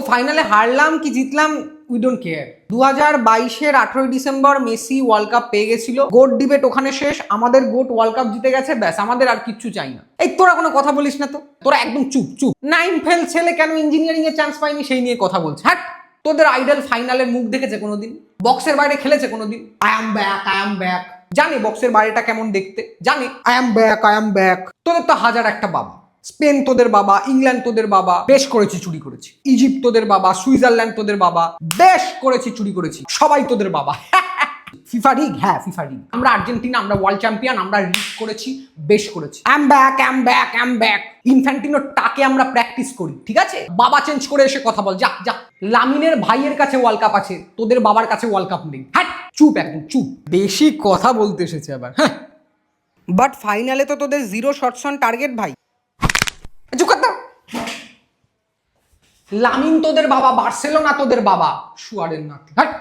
ফাইনালে হারলাম কি জিতলাম উই ডোন্ট কেয়ার। 2022-এর 18ই ডিসেম্বর মেসি ওয়ার্ল্ড কাপ পেয়ে গেছিল, গোট ডিবেট ওখানে শেষ, আমাদের গোট ওয়ার্ল্ড কাপ জিতে গেছে, ব্যাস আমাদের আর কিচ্ছু চাই না। এই তোরা কোনো কথা বলিস না তো, তোরা একদম চুপ চুপ। 9 ফেল ছেলে কেন ইঞ্জিনিয়ারিং এ চান্স পাইনি সেই নিয়ে কথা বলছে। হ্যাট, তোদের আইডল ফাইনালের মুখ দেখেছে কোনোদিন? বক্সের বাইরে খেলেছে কোনোদিন? I am back, I am back, জানে বক্সের বাইরেটা কেমন দেখতে, জানে I am back, I am back. তোদের তো হাজার একটা বাবা, স্পেন তোদের বাবা, ইংল্যান্ড তোদের বাবা, বেশ করেছি চুরি করেছি, ইজিপ্ট তোদের বাবা, সুইজারল্যান্ড তোদের বাবা, বেশ করেছি চুরি করেছি, সবাই তোদের বাবা। ফিফা রিগ, হ্যাঁ ফিফা রিগ। আমরা আর্জেন্টিনা, আমরা ওয়ার্ল্ড চ্যাম্পিয়ন, আমরা রিগ করেছি, বেশ করেছি। I am back, I am back, I am back. ইনফ্যান্টিনোর টাকে আমরা প্র্যাকটিস করি, ঠিক আছে? বাবা চেঞ্জ করে এসে কথা বল, যা যা। লামিনের ভাইয়ের কাছে ওয়ার্ল্ড কাপ আছে, তোদের বাবার কাছে ওয়ার্ল্ড কাপ নেই। হ্যাঁ চুপ, একদম চুপ। বেশি কথা বলতে এসেছে আবার। হ্যাঁ, বাট ফাইনালে তো তোদের 0 শটস অন টার্গেট ভাই। লামিন তোদের বাবা, বার্সেলোনা তোদের বাবা, শুয়ারের নাতি। হ্যাঁ।